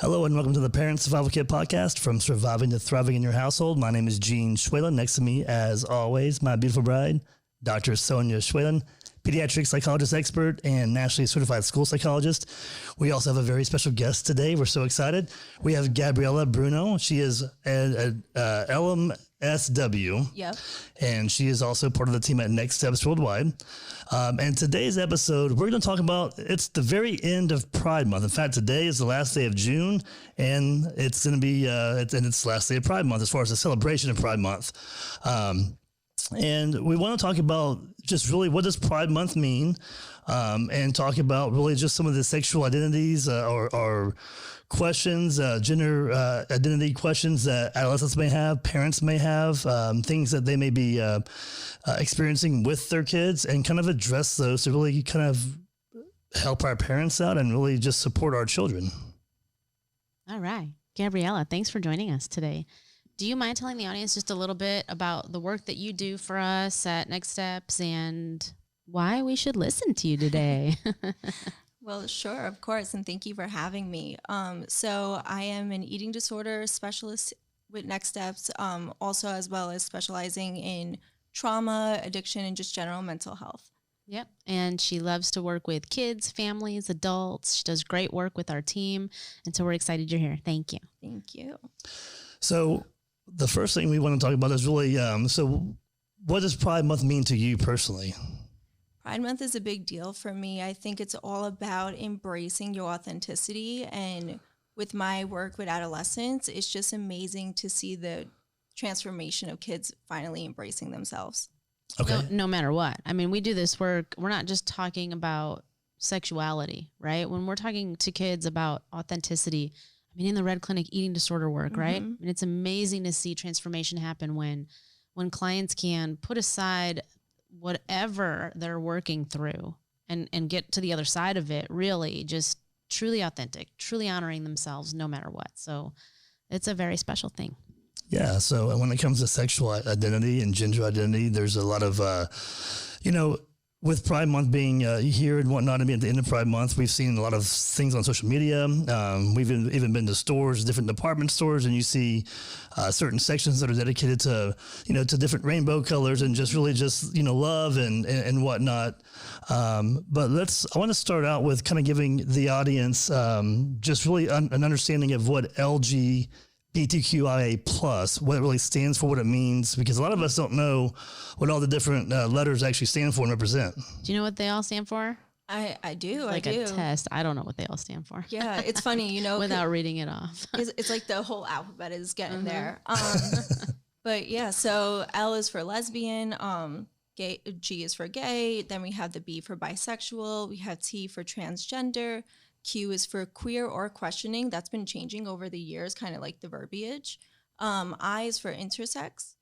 Hello and welcome to the Parent Survival Kit podcast, from surviving to thriving in your household. My name is Sonia Schwalen. Next to me, as always, my beautiful bride, Dr. Sonia Schwalen, pediatric psychologist expert and nationally certified school psychologist. We also have a very special guest today. We're so excited. We have Gabriella Bruno. She is an LMSW. Yep. And she is also part of the team at NextSTEPS Worldwide. And today's episode, we're going to talk about, it's the very end of Pride Month. In fact, today is the last day of June, and it's going to be, it's the last day of Pride Month as far as the celebration of Pride Month. And we want to talk about just really what does Pride Month mean, and talk about really just some of the sexual identities or questions, gender identity questions that adolescents may have, parents may have, things that they may be experiencing with their kids, and kind of address those to really kind of help our parents out and really just support our children. All right. Gabriella, thanks for joining us today. Do you mind telling the audience just a little bit about the work that you do for us at NextSTEPS and why we should listen to you today? Well, sure, of course, and thank you for having me. So I am an eating disorder specialist with NextSTEPS, also as well as specializing in trauma, addiction, and just general mental health. Yep. And she loves to work with kids, families, adults. She does great work with our team. And so we're excited you're here. Thank you. Thank you. So the first thing we want to talk about is really, so what does Pride Month mean to you personally? Pride Month is a big deal for me. I think it's all about embracing your authenticity. And with my work with adolescents, it's just amazing to see the transformation of kids finally embracing themselves. Okay. No matter what. I mean, we do this work. We're not just talking about sexuality, right? When we're talking to kids about authenticity, I mean, in the Red Clinic eating disorder work, right? I mean, it's amazing to see transformation happen when clients can put aside whatever they're working through and get to the other side of it, really just truly authentic, truly honoring themselves no matter what. So it's a very special thing. Yeah. So when it comes to sexual identity and gender identity, there's a lot of, with Pride Month being here and whatnot, I mean, at the end of Pride Month, we've seen a lot of things on social media. We've even been to stores, different department stores, and you see certain sections that are dedicated to, to different rainbow colors and just really just, love and whatnot. But I want to start out with kind of giving the audience just really an understanding of what LGBTQIA plus, what it really stands for, what it means, because a lot of us don't know what all the different letters actually stand for and represent. Do you know what they all stand for? I do. Like I do. a test. I don't know what they all stand for. Yeah, it's funny, without reading it off. It's like the whole alphabet is getting there. But yeah, so L is for lesbian, gay, G is for gay, then we have the B for bisexual, we have T for transgender, Q is for queer or questioning. That's been changing over the years, kind of like the verbiage. I is for intersex.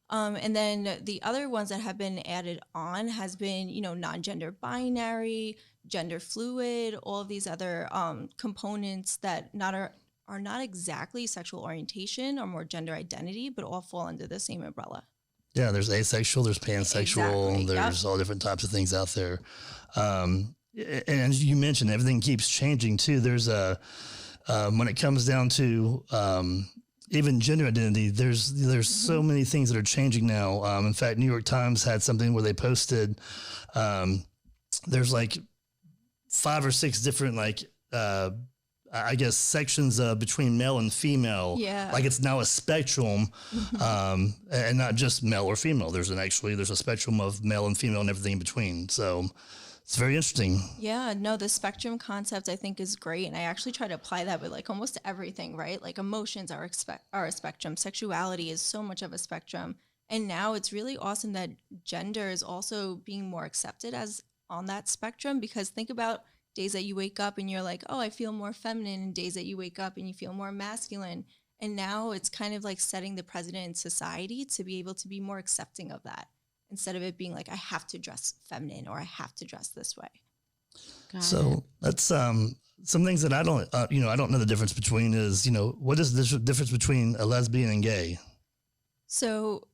And then the other ones that have been added on has been, non-gender binary, gender fluid, all of these other components that are not exactly sexual orientation or more gender identity, but all fall under the same umbrella. Yeah, there's asexual, there's pansexual, Exactly. there's all different types of things out there. And as you mentioned, everything keeps changing too. There's when it comes down to even gender identity, there's so many things that are changing now. In fact, New York Times had something where they posted there's like 5 or 6 different sections between male and female. Yeah. Like it's now a spectrum, and not just male or female. There's a spectrum of male and female and everything in between. So it's very interesting. Yeah, no, the spectrum concept I think is great. And I actually try to apply that with like almost everything, right? Like emotions are a spectrum. Sexuality is so much of a spectrum. And now it's really awesome that gender is also being more accepted as on that spectrum, because think about days that you wake up and you're like, oh, I feel more feminine, and days that you wake up and you feel more masculine. And now it's kind of like setting the precedent in society to be able to be more accepting of that, instead of it being like, I have to dress feminine or I have to dress this way. So that's some things that I don't know the difference between is, what is the difference between a lesbian and gay? So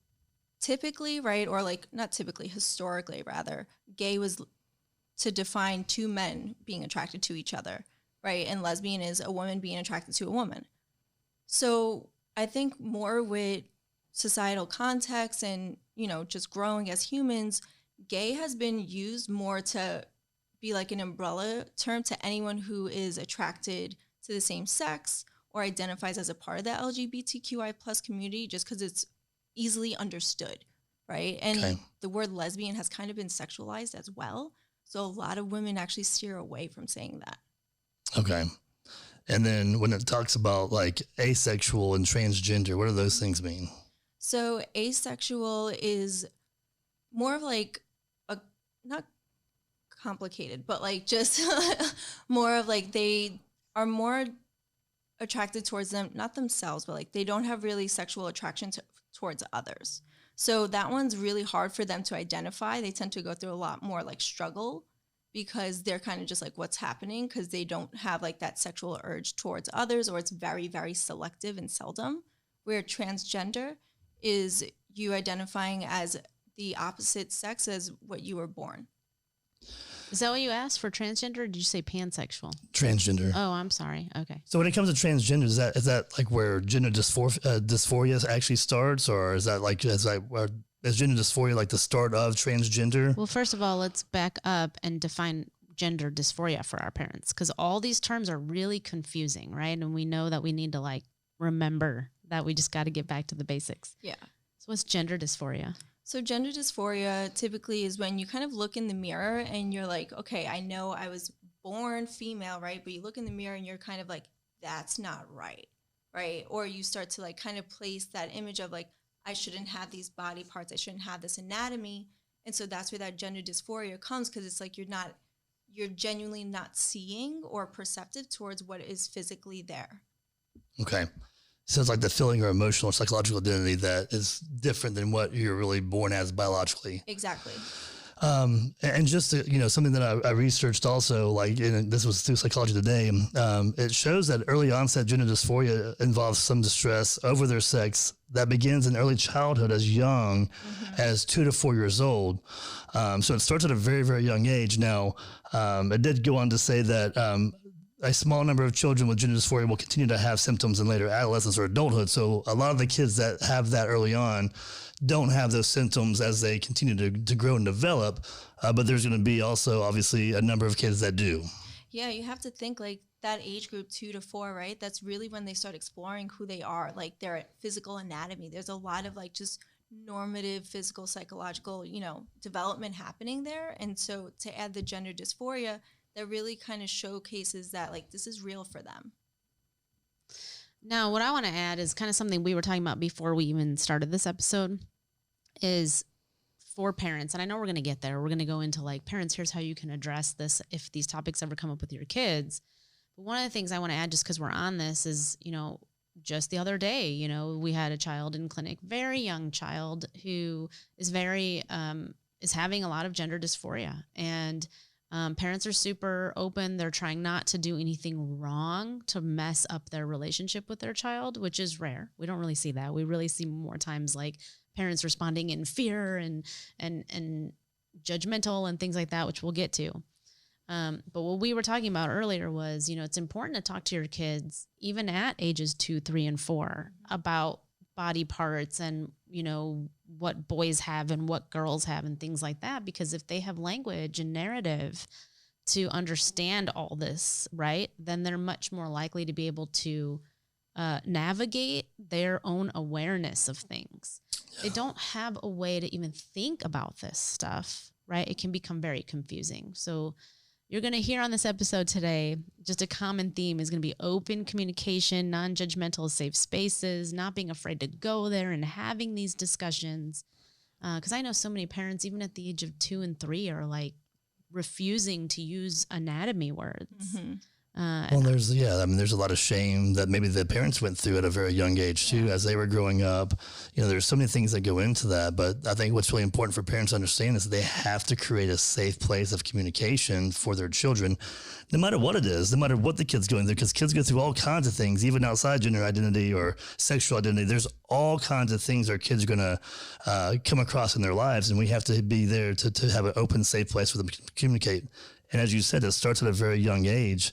typically, right, or like not typically, historically rather, gay was to define two men being attracted to each other. right? And lesbian is a woman being attracted to a woman. So I think more with societal context and, you know, just growing as humans, gay has been used more to be like an umbrella term to anyone who is attracted to the same sex or identifies as a part of the LGBTQI plus community, just because it's easily understood, right? And the word lesbian has kind of been sexualized as well. So a lot of women actually steer away from saying that. Okay. And then when it talks about like asexual and transgender, what do those things mean? So asexual is more of like a, not complicated, but like just more of like they are more attracted towards them, not themselves, but like they don't have really sexual attraction towards others. So that one's really hard for them to identify. They tend to go through a lot more like struggle because they're kind of just like, what's happening? Because they don't have like that sexual urge towards others, or it's very, very selective and seldom. Where transgender is you identifying as the opposite sex as what you were born. Is that what you asked for transgender, or did you say pansexual? Transgender. Oh, I'm sorry. Okay. So when it comes to transgender, is that like where gender dysphoria actually starts, or is that like is gender dysphoria like the start of transgender? Well, first of all, let's back up and define gender dysphoria for our parents, because all these terms are really confusing, right? And we know that we need to like remember that we just got to get back to the basics. Yeah. So what's gender dysphoria? So gender dysphoria typically is when you kind of look in the mirror and you're like, okay, I know I was born female, right? But you look in the mirror and you're kind of like, that's not right, right? Or you start to like kind of place that image of like, I shouldn't have these body parts. I shouldn't have this anatomy. And so that's where that gender dysphoria comes, because it's like you're genuinely not seeing or perceptive towards what is physically there. Okay. So it's like the feeling or emotional or psychological identity that is different than what you're really born as biologically. Exactly. And just to, something that I researched also, like, and this was through Psychology Today, it shows that early onset gender dysphoria involves some distress over their sex that begins in early childhood as young as 2 to 4 years old. So it starts at a very, very young age. Now, it did go on to say that a small number of children with gender dysphoria will continue to have symptoms in later adolescence or adulthood. So a lot of the kids that have that early on don't have those symptoms as they continue to grow and develop. But there's going to be also obviously a number of kids that do. Yeah, you have to think like that age group 2 to 4, right? That's really when they start exploring who they are, like their physical anatomy. There's a lot of like just normative physical, psychological, development happening there. And so to add the gender dysphoria, that really kind of showcases that like this is real for them. Now, what I want to add is kind of something we were talking about before we even started this episode is for parents. And I know we're going to get there. We're going to go into like, parents, here's how you can address this if these topics ever come up with your kids. But one of the things I want to add, just because we're on this, is, just the other day, we had a child in clinic, very young child who is is having a lot of gender dysphoria. And parents are super open. They're trying not to do anything wrong to mess up their relationship with their child, which is rare. We don't really see that. We really see more times like parents responding in fear and judgmental and things like that, which we'll get to. But what we were talking about earlier was, it's important to talk to your kids, even at ages 2, 3, and 4, about body parts and, what boys have and what girls have and things like that. Because if they have language and narrative to understand all this, right, then they're much more likely to be able to navigate their own awareness of things. They don't have a way to even think about this stuff, right? It can become very confusing. So you're going to hear on this episode today, just a common theme is going to be open communication, non-judgmental, safe spaces, not being afraid to go there and having these discussions. Because I know so many parents, even at the age of 2 and 3, are like refusing to use anatomy words. Mm-hmm. Well, there's a lot of shame that maybe the parents went through at a very young age too, as they were growing up. There's so many things that go into that, but I think what's really important for parents to understand is that they have to create a safe place of communication for their children, no matter what it is, no matter what the kid's going through, because kids go through all kinds of things, even outside gender identity or sexual identity. There's all kinds of things our kids are going to come across in their lives, and we have to be there to have an open, safe place for them to communicate. And as you said, it starts at a very young age.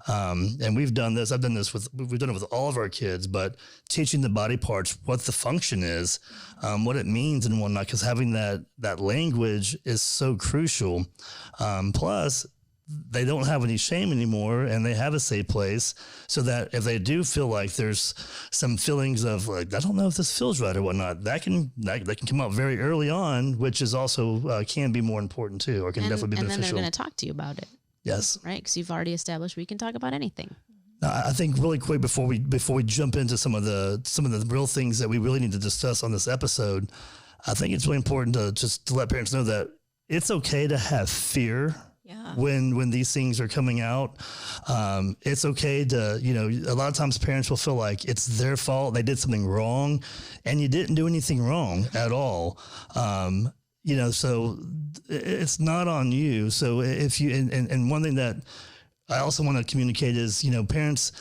And we've done this. We've done it with all of our kids, but teaching the body parts, what the function is, what it means and whatnot, because having that language is so crucial. Plus, they don't have any shame anymore, and they have a safe place, so that if they do feel like there's some feelings of like, I don't know if this feels right or whatnot, that can come out very early on, which is also can be more important too, or can definitely be beneficial. And then they're going to talk to you about it. Yes. Right. Because you've already established we can talk about anything. I think really quick before we jump into some of the real things that we really need to discuss on this episode, I think it's really important to let parents know that it's okay to have fear. Yeah. When these things are coming out, it's okay to, a lot of times parents will feel like it's their fault. They did something wrong, and you didn't do anything wrong at all. So it's not on you. So if you, and one thing that I also want to communicate is, parents,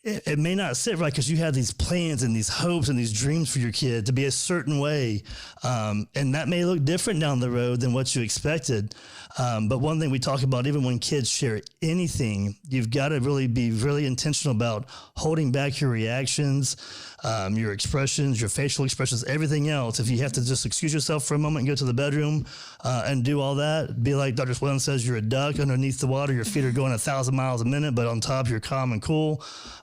it may not sit right because you have these plans and these hopes and these dreams for your kid to be a certain way. And that may look different down the road than what you expected. But one thing we talk about, even when kids share anything, you've got to really be really intentional about holding back your reactions, your expressions, your facial expressions, everything else. If you have to just excuse yourself for a moment and go to the bedroom and do all that, be like Dr. Schwalen says, you're a duck underneath the water. Your feet are going 1,000 miles a minute, but on top you're calm and cool.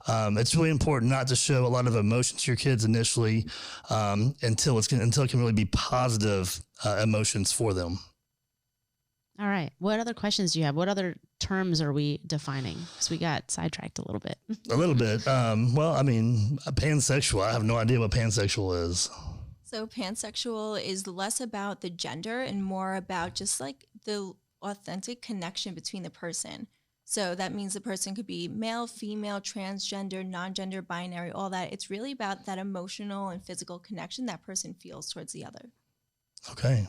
It's really important not to show a lot of emotion to your kids initially until it can really be positive emotions for them. All right. What other questions do you have? What other terms are we defining? Because we got sidetracked a little bit. A little bit. Pansexual. I have no idea what pansexual is. So pansexual is less about the gender and more about just like the authentic connection between the person. So that means the person could be male, female, transgender, non-gender, binary, all that. It's really about that emotional and physical connection that person feels towards the other. Okay.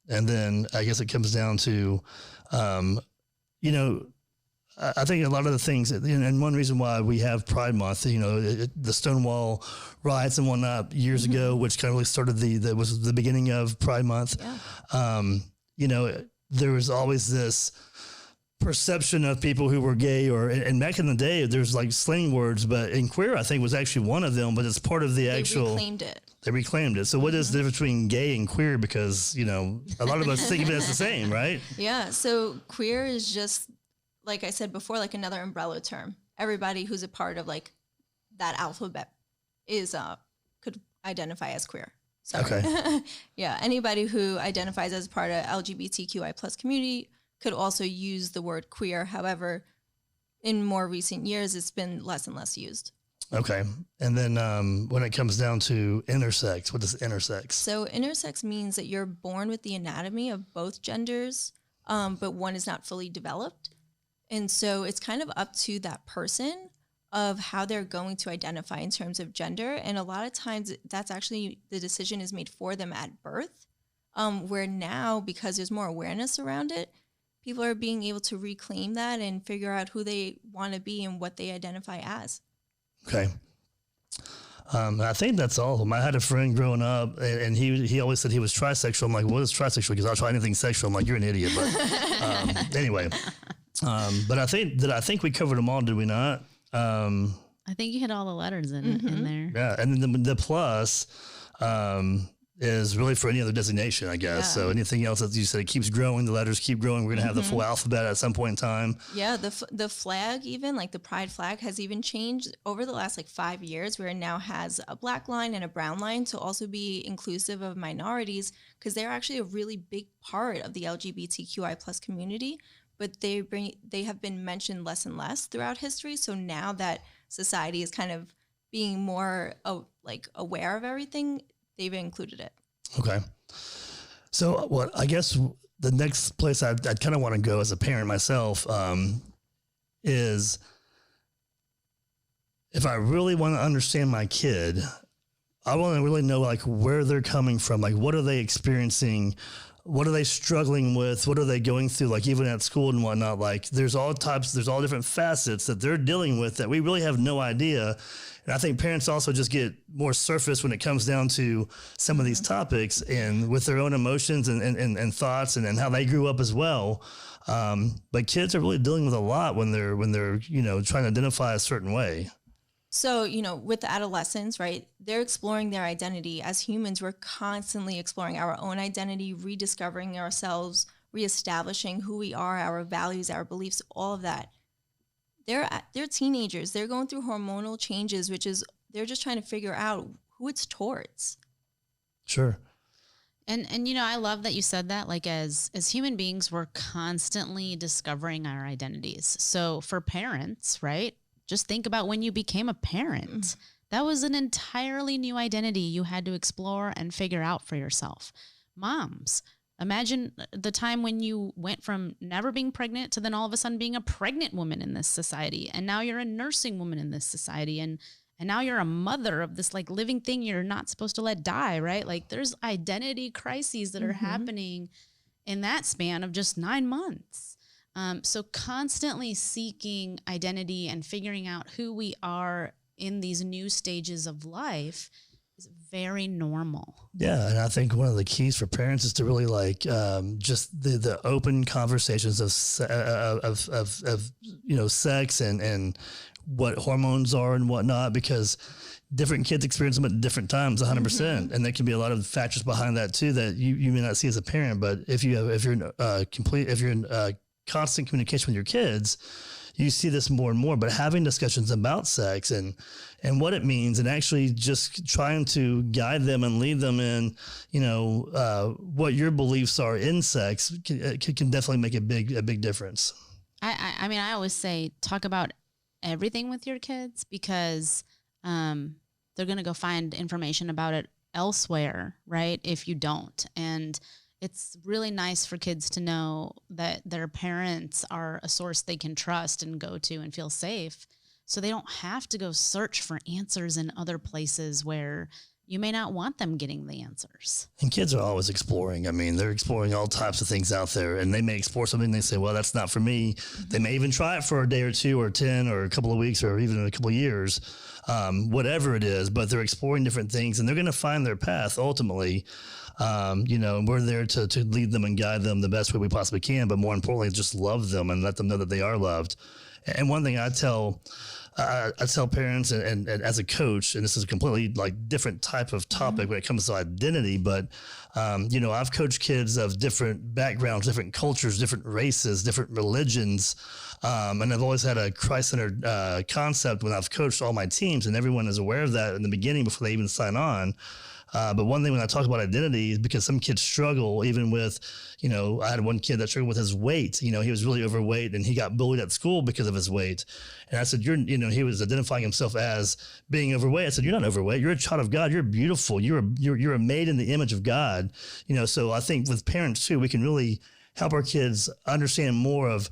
And then I guess it comes down to, I think a lot of the things, and one reason why we have Pride Month, the Stonewall riots and whatnot years ago, which kind of really started that was the beginning of Pride Month. Yeah. There was always this perception of people who were gay, and back in the day, there's like slang words, but in queer, I think was actually one of them, but it's part of the actual. They reclaimed it. So what is the difference between gay and queer? Because, a lot of us think of it as the same, right? Yeah. So queer is just, like I said before, like another umbrella term. Everybody who's a part of like that alphabet could identify as queer. Sorry. Okay. Yeah. Anybody who identifies as part of LGBTQI plus community could also use the word queer. However, in more recent years, it's been less and less used. Okay. And then when it comes down to intersex, what is intersex? So intersex means that you're born with the anatomy of both genders, but one is not fully developed. And so it's kind of up to that person of how they're going to identify in terms of gender. And a lot of times that's actually the decision is made for them at birth, where now, because there's more awareness around it, people are being able to reclaim that and figure out who they want to be and what they identify as. Okay. I think that's all of them. I had a friend growing up, and he always said he was trisexual. I'm like, what is trisexual? Because I'll try anything sexual. I'm like, you're an idiot. But anyway, but I think we covered them all, did we not? I think you hit all the letters in there. Yeah, and then the plus is really for any other designation, I guess. Yeah. So anything else, as you said, it keeps growing. The letters keep growing. We're going to have the full alphabet at some point in time. Yeah, the flag, even like the pride flag, has even changed over the last 5 years, where it now has a black line and a brown line to also be inclusive of minorities, because they're actually a really big part of the LGBTQI plus community, but they have been mentioned less and less throughout history. So now that society is kind of being more aware of everything, they've included it. Okay. So I guess the next place I'd kind of want to go as a parent myself is if I really want to understand my kid, I want to really know where they're coming from, what are they experiencing what are they struggling with? What are they going through? Like even at school and whatnot, like there's all different facets that they're dealing with that we really have no idea. And I think parents also just get more surface when it comes down to some of these topics and with their own emotions and thoughts and how they grew up as well. But kids are really dealing with a lot when they're, trying to identify a certain way. So, with the adolescents, right, they're exploring their identity. As humans, we're constantly exploring our own identity, rediscovering ourselves, reestablishing who we are, our values, our beliefs, all of that. They're teenagers. They're going through hormonal changes, which is they're just trying to figure out who it's towards. Sure. And I love that you said that. Like as human beings, we're constantly discovering our identities. So for parents, right? Just think about when you became a parent. That was an entirely new identity you had to explore and figure out for yourself. Moms, imagine the time when you went from never being pregnant to then all of a sudden being a pregnant woman in this society. And now you're a nursing woman in this society. And now you're a mother of this like living thing you're not supposed to let die, right? Like there's identity crises that are happening in that span of just 9 months. So constantly seeking identity and figuring out who we are in these new stages of life is very normal. Yeah, and I think one of the keys for parents is to really like just the open conversations of sex and what hormones are and whatnot, because different kids experience them at different times, 100%, and there can be a lot of factors behind that too that you may not see as a parent. But if you're in constant communication with your kids, you see this more and more. But having discussions about sex and what it means, and actually just trying to guide them and lead them in, what your beliefs are in sex can definitely make a big difference. I mean, I always say talk about everything with your kids because they're going to go find information about it elsewhere, right? If you don't. And it's really nice for kids to know that their parents are a source they can trust and go to and feel safe. So they don't have to go search for answers in other places where you may not want them getting the answers. And kids are always exploring. I mean, they're exploring all types of things out there, and they may explore something. They say, well, that's not for me. They may even try it for a day or two or 10 or a couple of weeks or even a couple of years, whatever it is, but they're exploring different things and they're going to find their path ultimately. We're there to lead them and guide them the best way we possibly can, but more importantly, just love them and let them know that they are loved. And one thing I tell parents and as a coach, and this is a completely like different type of topic when it comes to identity, but, I've coached kids of different backgrounds, different cultures, different races, different religions. And I've always had a Christ-centered concept when I've coached all my teams, and everyone is aware of that in the beginning before they even sign on. But one thing when I talk about identity is because some kids struggle even with, I had one kid that struggled with his weight. He was really overweight and he got bullied at school because of his weight. And I said, he was identifying himself as being overweight. I said, you're not overweight. You're a child of God. You're beautiful. You're made in the image of God. So I think with parents too, we can really help our kids understand more of,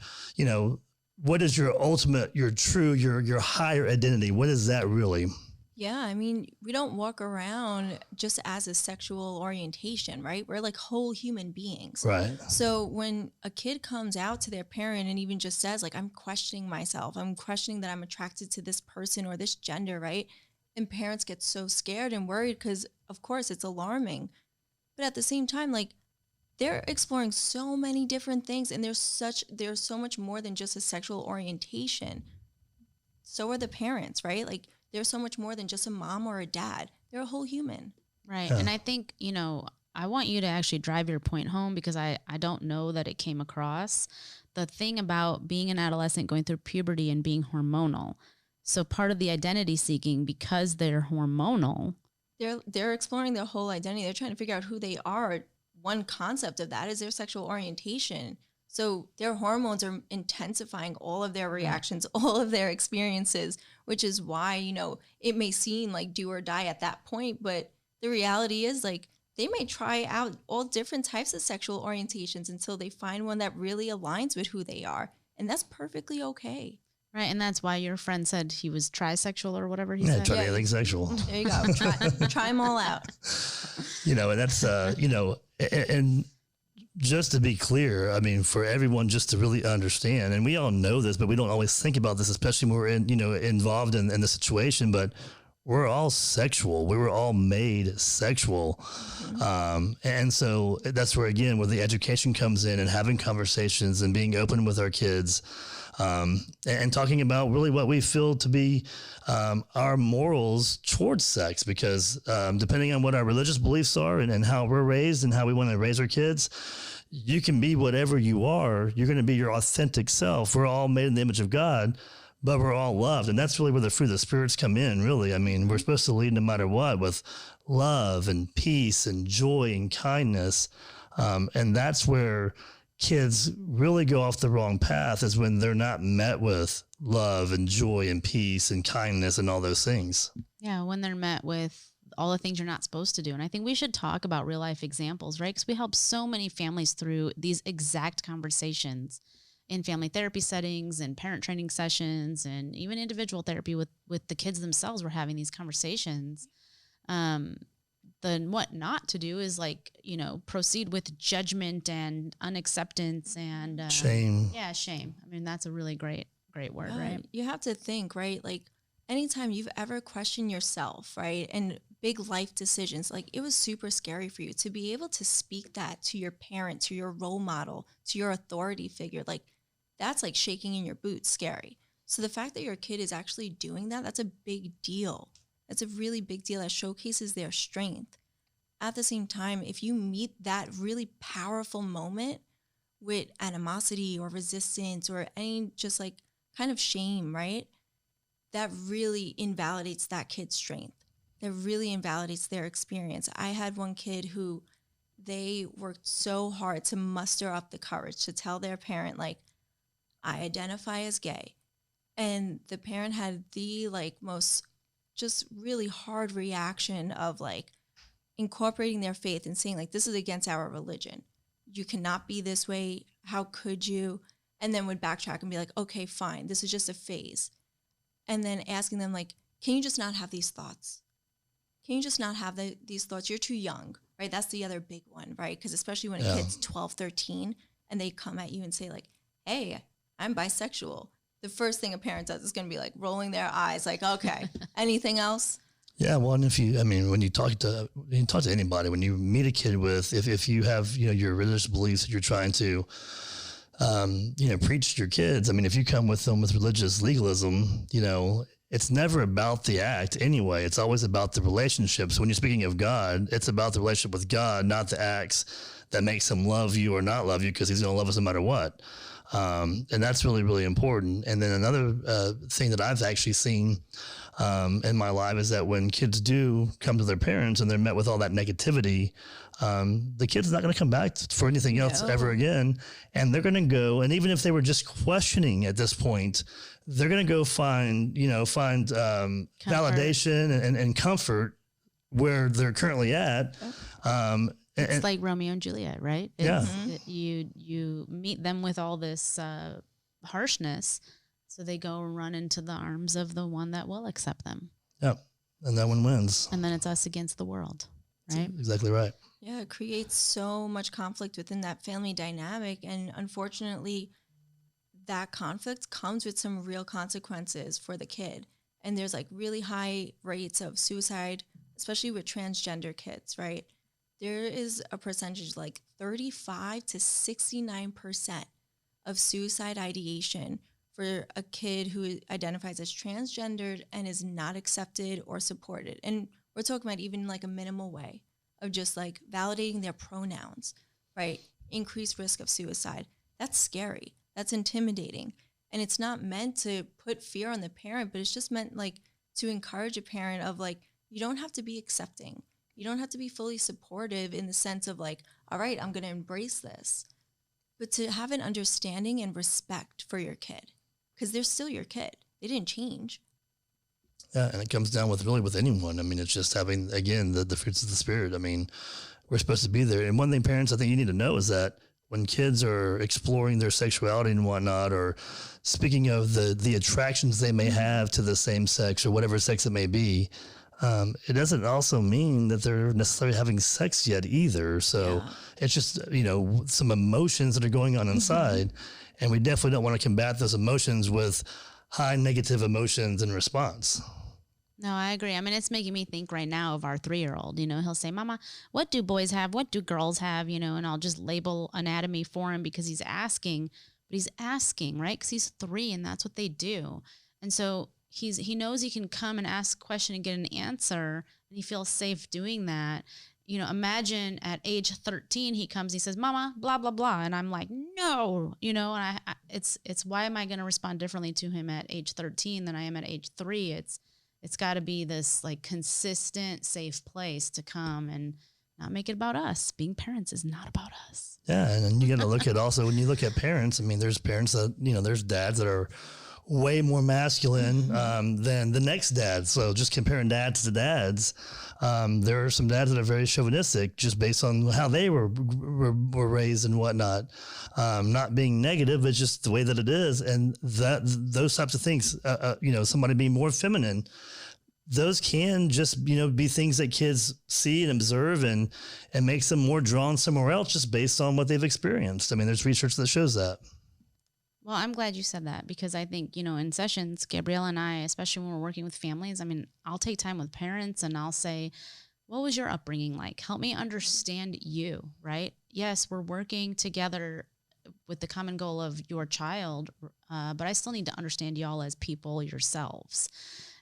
what is your ultimate, your true, your higher identity? What is that really? Yeah, I mean, we don't walk around just as a sexual orientation, right? We're like whole human beings. Right. So when a kid comes out to their parent and even just says, like, I'm questioning myself, I'm questioning that I'm attracted to this person or this gender, right? And parents get so scared and worried because, of course, it's alarming. But at the same time, like, they're exploring so many different things, and there's so much more than just a sexual orientation. So are the parents, right? Like, there's so much more than just a mom or a dad. They're a whole human. Right. Yeah. And I think, I want you to actually drive your point home because I don't know that it came across. The thing about being an adolescent going through puberty and being hormonal. So part of the identity seeking, because they're hormonal. They're exploring their whole identity. They're trying to figure out who they are. One concept of that is their sexual orientation. So their hormones are intensifying all of their reactions, all of their experiences, which is why, it may seem like do or die at that point. But the reality is, like, they may try out all different types of sexual orientations until they find one that really aligns with who they are. And that's perfecally okay. Right. And that's why your friend said he was trisexual or whatever he said. Try anything sexual. There you go. Try them all out. And that's, and just to be clear, I mean, for everyone just to really understand, and we all know this, but we don't always think about this, especially when we're involved in the situation, but we're all sexual. We were all made sexual. And so that's where, again, where the education comes in and having conversations and being open with our kids, and talking about really what we feel to be our morals towards sex, because depending on what our religious beliefs are and how we're raised and how we want to raise our kids, you can be whatever you are. You're going to be your authentic self. We're all made in the image of God, but we're all loved. And that's really where the fruit of the spirits come in, really. I mean, we're supposed to lead no matter what with love and peace and joy and kindness. And that's where kids really go off the wrong path, is when they're not met with love and joy and peace and kindness and all those things. Yeah, when they're met with all the things you're not supposed to do. And I think we should talk about real life examples, right? Because we help so many families through these exact conversations in family therapy settings and parent training sessions and even individual therapy with the kids themselves. We're having these conversations. Then what not to do is proceed with judgment and unacceptance and shame. Yeah, shame. I mean, that's a really great word, right? You have to think, right? Like anytime you've ever questioned yourself, right? And big life decisions, like it was super scary for you to be able to speak that to your parent, to your role model, to your authority figure. Like that's like shaking in your boots, scary. So the fact that your kid is actually doing that, that's a big deal. That's a really big deal. That showcases their strength. At the same time, if you meet that really powerful moment with animosity or resistance or any just like kind of shame, right? That really invalidates that kid's strength. That really invalidates their experience. I had one kid who they worked so hard to muster up the courage to tell their parent, like, I identify as gay. And the parent had the most just really hard reaction of incorporating their faith and saying this is against our religion. You cannot be this way. How could you? And then would backtrack and be like, okay, fine. This is just a phase. And then asking them can you just not have these thoughts? Can you just not have these thoughts? You're too young, right? That's the other big one, right? Because especially when a kid's 12, 13 and they come at you and say hey, I'm bisexual. The first thing a parent does is going to be rolling their eyes okay, anything else? Yeah, well, and when you talk to anybody, when you meet a kid if you have, your religious beliefs that you're trying to, preach to your kids. I mean, if you come with them with religious legalism, it's never about the act anyway. It's always about the relationship. So when you're speaking of God, it's about the relationship with God, not the acts that makes him love you or not love you, because he's going to love us no matter what. And that's really, really important. And then another thing that I've actually seen in my life is that when kids do come to their parents and they're met with all that negativity, the kid's not going to come back for anything else ever again. And they're going to go, and even if they were just questioning at this point, they're going to go find validation and comfort where they're currently at. It's like Romeo and Juliet, right? You meet them with all this harshness, so they go run into the arms of the one that will accept them. Yeah, and that one wins. And then it's us against the world, right? That's exactly right. Yeah, it creates so much conflict within that family dynamic, and unfortunately, that conflict comes with some real consequences for the kid. And there's really high rates of suicide, especially with transgender kids, right? There is a percentage 35 to 69% of suicide ideation for a kid who identifies as transgendered and is not accepted or supported. And we're talking about even a minimal way of just validating their pronouns, right? Increased risk of suicide. That's scary. That's intimidating. And it's not meant to put fear on the parent, but it's just meant to encourage a parent of you don't have to be accepting. You don't have to be fully supportive in the sense of all right, I'm going to embrace this, but to have an understanding and respect for your kid, because they're still your kid. They didn't change. Yeah, and it comes down with anyone. I mean, it's just having, again, the fruits of the spirit. I mean, we're supposed to be there. And one thing, parents, I think you need to know is that when kids are exploring their sexuality and whatnot, or speaking of the attractions they may have to the same sex or whatever sex it may be, it doesn't also mean that they're necessarily having sex yet either. So it's just, some emotions that are going on inside. And we definitely don't want to combat those emotions with high negative emotions in response. No, I agree. I mean, it's making me think right now of our 3-year-old. He'll say, Mama, what do boys have? What do girls have? And I'll just label anatomy for him because he's asking. But he's asking, right? Because he's 3 and that's what they do. And so he knows he can come and ask a question and get an answer, and he feels safe doing that. Imagine at age 13, he comes, he says, Mama, blah, blah, blah. And I'm like, no, and it's why am I going to respond differently to him at age 13 than I am at age 3? It's got to be this like consistent, safe place to come and not make it about us. Being parents is not about us. Yeah. And then you got to look at also, when you look at parents, I mean, there's parents that, there's dads that are way more masculine than the next dad. So just comparing dads to dads, there are some dads that are very chauvinistic just based on how they were raised and whatnot. Not being negative, it's just the way that it is. And those types of things, somebody being more feminine, those can just, be things that kids see and observe and makes them more drawn somewhere else just based on what they've experienced. I mean, there's research that shows that. Well, I'm glad you said that because I think, in sessions, Gabriella and I, especially when we're working with families, I mean, I'll take time with parents and I'll say, what was your upbringing like? Help me understand you, right? Yes, we're working together with the common goal of your child, but I still need to understand y'all as people yourselves.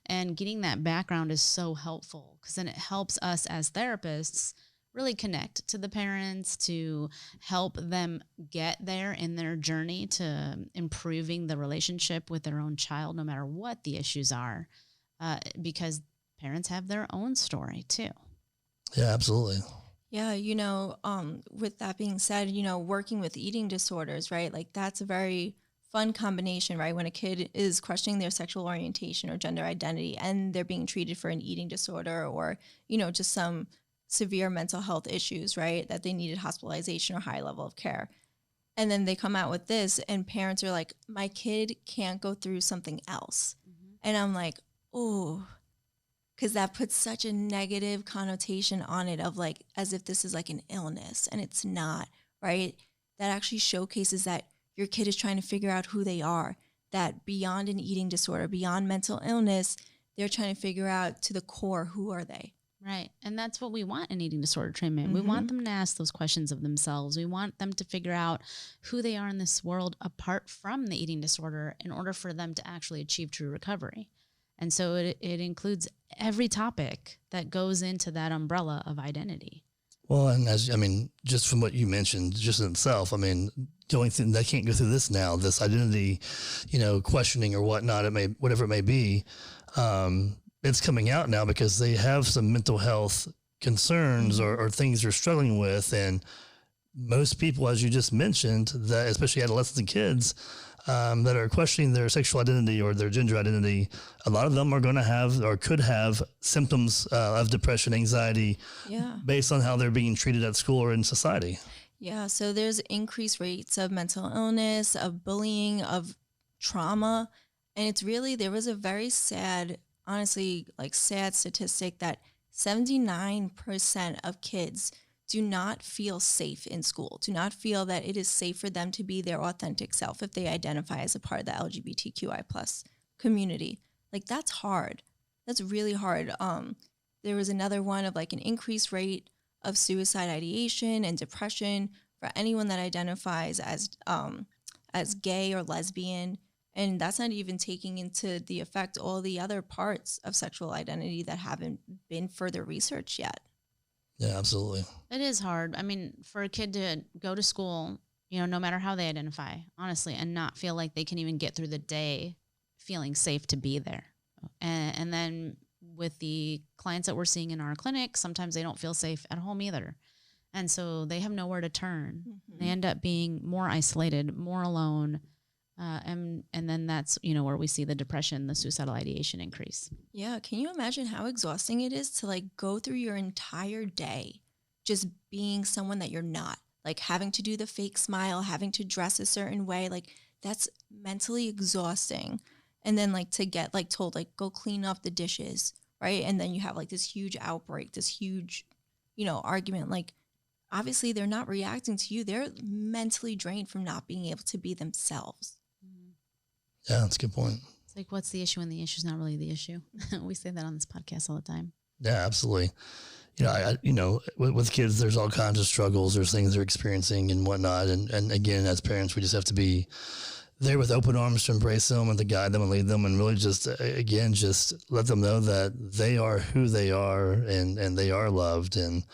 And getting that background is so helpful because then it helps us as therapists really connect to the parents to help them get there in their journey to improving the relationship with their own child, no matter what the issues are, because parents have their own story too. Yeah, absolutely. Yeah, with that being said, working with eating disorders, right? Like that's a very fun combination, right? When a kid is questioning their sexual orientation or gender identity and they're being treated for an eating disorder or, just some severe mental health issues, right? That they needed hospitalization or high level of care. And then they come out with this and parents are like, my kid can't go through something else. And I'm like, oh, because that puts such a negative connotation on it of like, as if this is like an illness, and it's not, right? That actually showcases that your kid is trying to figure out who they are, that beyond an eating disorder, beyond mental illness, they're trying to figure out to the core, who are they? Right. And that's what we want in eating disorder treatment. We want them to ask those questions of themselves. We want them to figure out who they are in this world apart from the eating disorder in order for them to actually achieve true recovery. And so it includes every topic that goes into that umbrella of identity. Well, and just from what you mentioned, just in itself, I mean, the only thing they can't go through this now, this identity, questioning or whatnot, whatever it may be, it's coming out now because they have some mental health concerns or things they're struggling with. And most people, as you just mentioned, that especially adolescents and kids that are questioning their sexual identity or their gender identity, a lot of them are going to have or could have symptoms of depression, anxiety, based on how they're being treated at school or in society. Yeah. So there's increased rates of mental illness, of bullying, of trauma. And it's really, there was a very sad, honestly, like sad statistic that 79% of kids do not feel safe in school, do not feel that it is safe for them to be their authentic self if they identify as a part of the LGBTQI plus community. Like that's hard. That's really hard. There was another one of like an increased rate of suicide ideation and depression for anyone that identifies as gay or lesbian. And that's not even taking into the effect all the other parts of sexual identity that haven't been further researched yet. Yeah, absolutely. It is hard. I mean, for a kid to go to school, no matter how they identify, honestly, and not feel like they can even get through the day feeling safe to be there. And then with the clients that we're seeing in our clinic, sometimes they don't feel safe at home either. And so they have nowhere to turn. They end up being more isolated, more alone. And then that's, where we see the depression, the suicidal ideation increase. Yeah. Can you imagine how exhausting it is to like go through your entire day just being someone that you're not, like having to do the fake smile, having to dress a certain way, like that's mentally exhausting. And then like to get like told, like go clean up the dishes right? And then you have like this huge outbreak, this huge, argument. Like, obviously they're not reacting to you. They're mentally drained from not being able to be themselves. Yeah, that's a good point. It's like, what's the issue when the issue is not really the issue? We say that on this podcast all the time. Yeah, absolutely. With kids, there's all kinds of struggles. There's things they're experiencing and whatnot. And again, as parents, we just have to be there with open arms to embrace them and to guide them and lead them and really just let them know that they are who they are and they are loved. And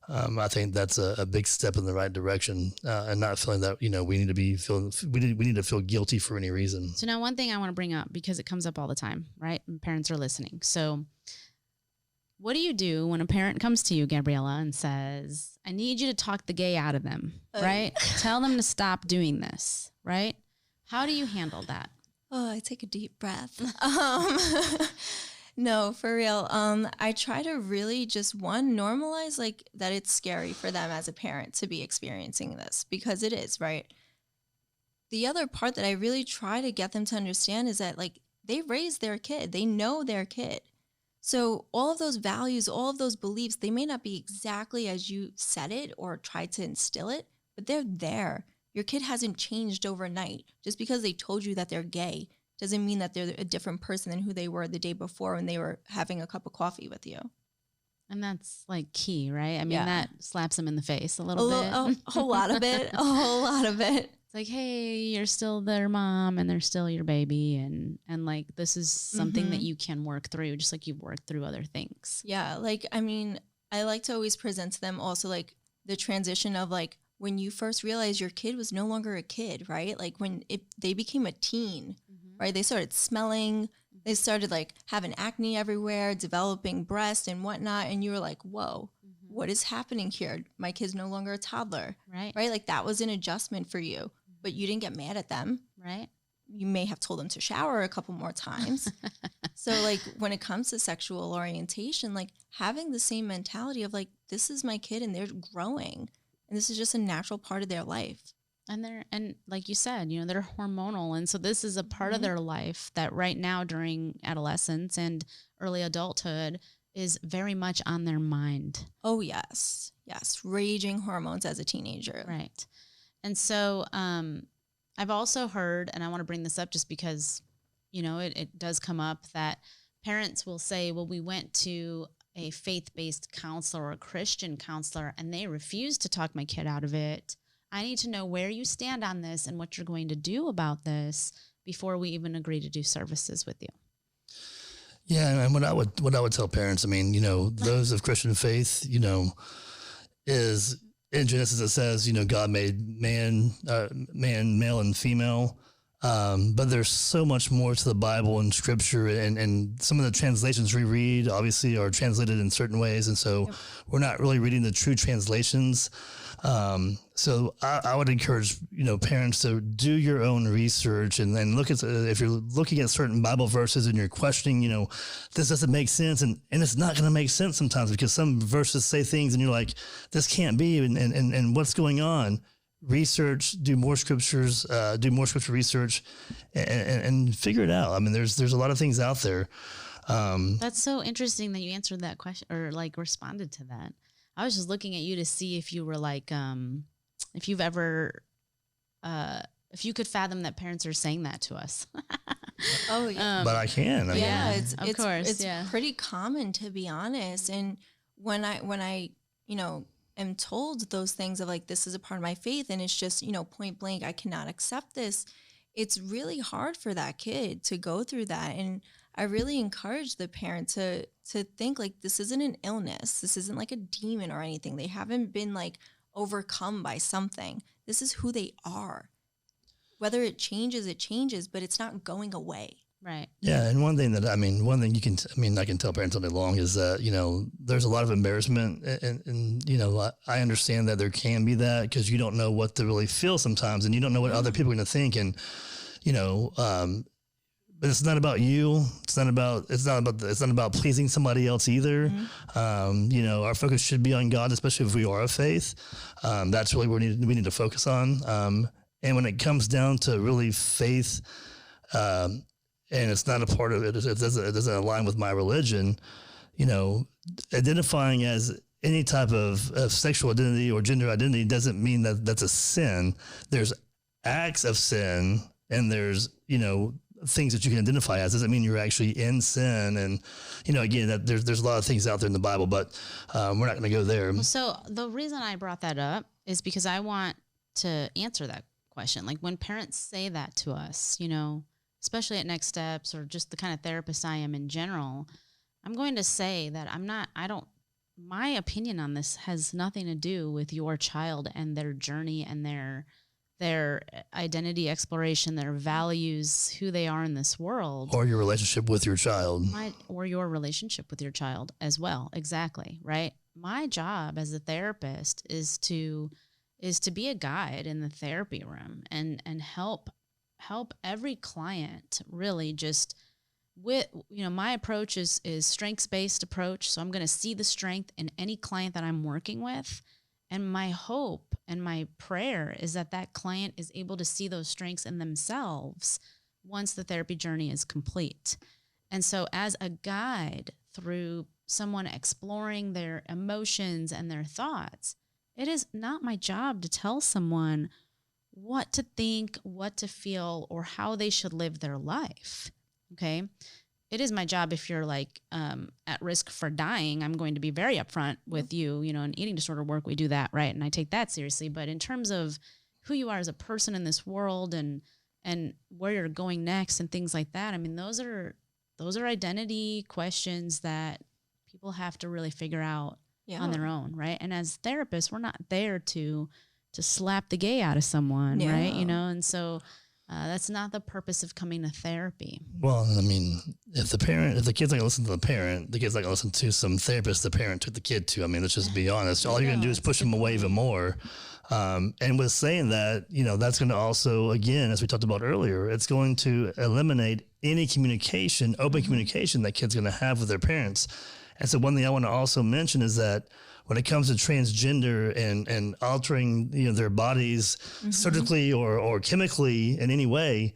I think that's a big step in the right direction, and not feeling that, we need to feel guilty for any reason. So now one thing I want to bring up, because it comes up all the time, right? And parents are listening. So what do you do when a parent comes to you, Gabriella, and says, I need you to talk the gay out of them, right? Tell them to stop doing this, right? How do you handle that? Oh, I take a deep breath. No, for real. I try to really just normalize like that it's scary for them as a parent to be experiencing this, because it is, right? The other part that I really try to get them to understand is that like they raised their kid. They know their kid. So all of those values, all of those beliefs, they may not be exactly as you said it or tried to instill it, but they're there. Your kid hasn't changed overnight. Just because they told you that they're gay doesn't mean that they're a different person than who they were the day before when they were having a cup of coffee with you. And that's like key, right? I mean, that slaps them in the face a bit. A whole lot of it. A whole lot of it. It's like, hey, you're still their mom and they're still your baby. And like, this is something that you can work through, just like you've worked through other things. Yeah. Like, I mean, I like to always present to them also like the transition of like when you first realized your kid was no longer a kid, right? Like when they became a teen, right? They started smelling, they started like having acne everywhere, developing breasts and whatnot. And you were like, whoa, what is happening here? My kid's no longer a toddler, right? Like that was an adjustment for you, but you didn't get mad at them. Right. You may have told them to shower a couple more times. So like when it comes to sexual orientation, like having the same mentality of like, this is my kid and they're growing and this is just a natural part of their life. And like you said, they're hormonal. And so this is a part of their life that right now during adolescence and early adulthood is very much on their mind. Oh, yes. Yes. Raging hormones as a teenager. Right. And so I've also heard, and I want to bring this up just because, it does come up, that parents will say, well, we went to a faith-based counselor or a Christian counselor and they refused to talk my kid out of it. I need to know where you stand on this and what you're going to do about this before we even agree to do services with you. Yeah, and what I would tell parents, I mean, those of Christian faith, is in Genesis it says, God made man, male and female. But there's so much more to the Bible and Scripture, and some of the translations we read obviously are translated in certain ways, and so we're not really reading the true translations. So I would encourage, parents to do your own research and then look at, if you're looking at certain Bible verses and you're questioning, this doesn't make sense. And it's not going to make sense sometimes because some verses say things and you're like, this can't be. And what's going on? Research, do more scripture research and figure it out. I mean, there's a lot of things out there. That's so interesting that you answered that question or like responded to that. I was just looking at you to see if you were like, if you've ever, if you could fathom that parents are saying that to us. Oh yeah. But I can. It's pretty common, to be honest. And when I, am told those things of like, this is a part of my faith and it's just, point blank, I cannot accept this. It's really hard for that kid to go through that. And I really encourage the parent to think like, this isn't an illness. This isn't like a demon or anything. They haven't been like overcome by something. This is who they are. Whether it changes, but it's not going away. Right. Yeah. And one thing I can tell parents all day long is that, there's a lot of embarrassment and I understand that there can be that because you don't know what to really feel sometimes and you don't know what other people are going to think. And, but it's not about you. It's not about pleasing somebody else either. Our focus should be on God, especially if we are of faith. That's really what we need to focus on. And when it comes down to really faith, and it's not a part of it, it doesn't align with my religion, you know, identifying as any type of sexual identity or gender identity doesn't mean that that's a sin. There's acts of sin, and there's, you know, things that you can identify as. Doesn't mean you're actually in sin. And, you know, again, that there's a lot of things out there in the Bible, but we're not going to go there. So the reason I brought that up is because I want to answer that question. Like when parents say that to us, you know, especially at NextSTEPS or just the kind of therapist I am in general, I'm going to say that my opinion on this has nothing to do with your child and their journey and their identity exploration, their values, who they are in this world. Or your relationship with your child. Or your relationship with your child as well. Exactly, right? My job as a therapist is to be a guide in the therapy room and help every client really just with, you know, my approach is strengths-based approach. So I'm going to see the strength in any client that I'm working with. And my hope and my prayer is that that client is able to see those strengths in themselves once the therapy journey is complete. And so as a guide through someone exploring their emotions and their thoughts, it is not my job to tell someone what to think, what to feel, or how they should live their life. Okay. It is my job if you're like at risk for dying, I'm going to be very upfront with you. You know, in eating disorder work, we do that, right? And I take that seriously. But in terms of who you are as a person in this world and where you're going next and things like that, I mean, those are identity questions that people have to really figure out on their own, right? And as therapists, we're not there to slap the gay out of someone, right? You know, and so that's not the purpose of coming to therapy. Well, I mean, if the kid's not gonna listen to the parent, the kid's not gonna listen to some therapist the parent took the kid to. I mean, let's just be honest. All you're gonna do is push them away even more. And with saying that, you know, that's going to also, again, as we talked about earlier, it's going to eliminate any communication, open communication that kids going to have with their parents. And so one thing I want to also mention is that when it comes to transgender and altering, you know, their bodies surgically or chemically in any way,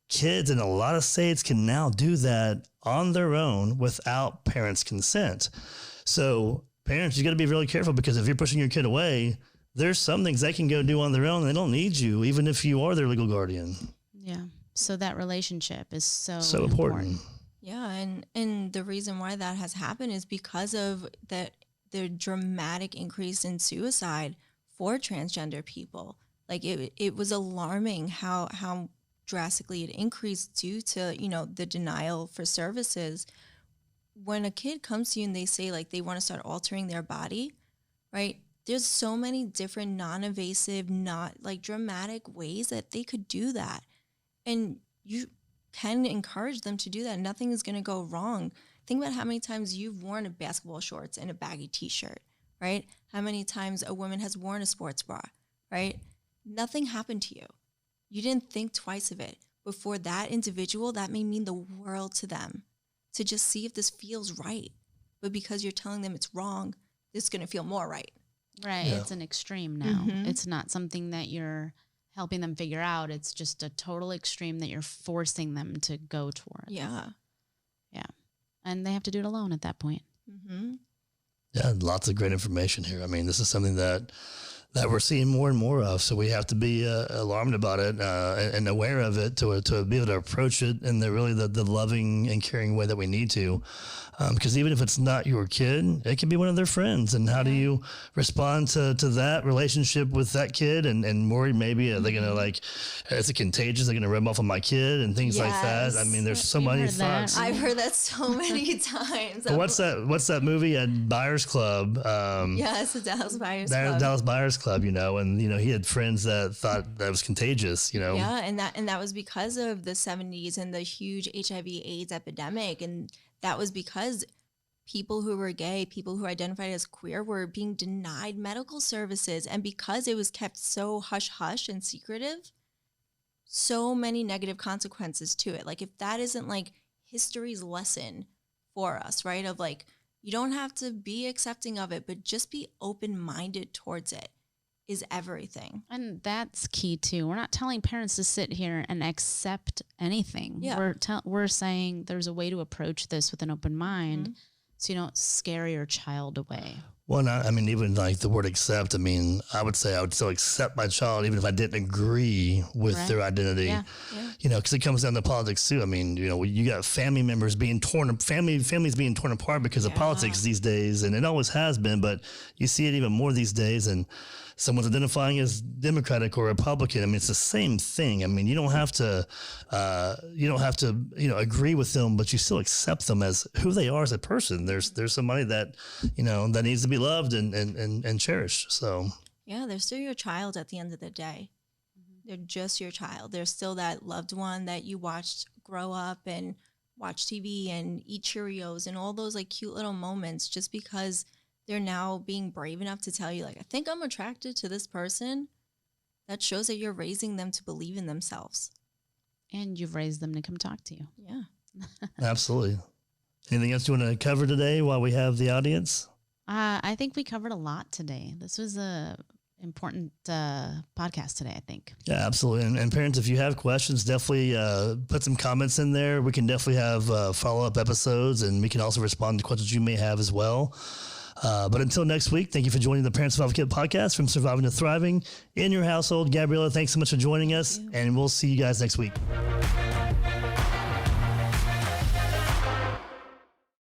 kids in a lot of states can now do that on their own without parents' consent. So parents, you got to be really careful, because if you're pushing your kid away, there's some things they can go do on their own. They don't need you, even if you are their legal guardian. Yeah. So that relationship is so important. Yeah. And the reason why that has happened is because of the dramatic increase in suicide for transgender people. Like it was alarming how drastically it increased due to, you know, the denial for services. When a kid comes to you and they say like they want to start altering their body, right? There's so many different non-invasive, not like dramatic ways that they could do that. And you can encourage them to do that. Nothing is going to go wrong. Think about how many times you've worn a basketball shorts and a baggy t-shirt, right? How many times a woman has worn a sports bra, right? Nothing happened to you. You didn't think twice of it. But for that individual, that may mean the world to them to just see if this feels right. But because you're telling them it's wrong, it's going to feel more right. Right. Yeah. It's an extreme now. It's not something that you're helping them figure out. It's just a total extreme that you're forcing them to go towards. Yeah. Yeah. And they have to do it alone at that point. Yeah, lots of great information here. I mean, this is something that we're seeing more and more of, so we have to be alarmed about it and aware of it to be able to approach it in the loving and caring way that we need to. Because even if it's not your kid, it can be one of their friends. And how do you respond to that relationship with that kid and worry maybe are they going to like, is it contagious? They're going to rub off on my kid and things like that. I mean, there's so many thoughts. I've heard that so many times. What's that movie at Buyers Club? Yes, the Dallas Buyers Club. Dallas Buyers Club, you know, and, you know, he had friends that thought that was contagious, you know. Yeah, and that was because of the 70s and the huge HIV/AIDS epidemic. And that was because people who were gay, people who identified as queer were being denied medical services. And because it was kept so hush-hush and secretive, so many negative consequences to it. Like if that isn't like history's lesson for us, right? Of like, you don't have to be accepting of it, but just be open-minded towards it is everything. And that's key too. We're not telling parents to sit here and accept anything. Yeah. We're saying there's a way to approach this with an open mind so you don't scare your child away. Well, I mean, even like the word accept, I mean, I would say I would still accept my child, even if I didn't agree with their identity, you know, because it comes down to politics too. I mean, you know, you got family members being families being torn apart because of politics these days. And it always has been, but you see it even more these days. And someone's identifying as Democratic or Republican. I mean, it's the same thing. I mean, you don't have to, you know, agree with them, but you still accept them as who they are as a person. There's somebody that, you know, that needs to be loved and cherished. So yeah, they're still your child at the end of the day. They're just your child. They're still that loved one that you watched grow up and watch TV and eat Cheerios and all those like cute little moments just because they're now being brave enough to tell you, like, I think I'm attracted to this person. That shows that you're raising them to believe in themselves. And you've raised them to come talk to you. Yeah. Absolutely. Anything else you want to cover today while we have the audience? I think we covered a lot today. This was a important podcast today, I think. Yeah, absolutely. And parents, if you have questions, definitely put some comments in there. We can definitely have follow-up episodes, and we can also respond to questions you may have as well. But until next week, thank you for joining the Parent Survival Kit podcast from Surviving to Thriving in your household. Gabriella, thanks so much for joining us, and we'll see you guys next week.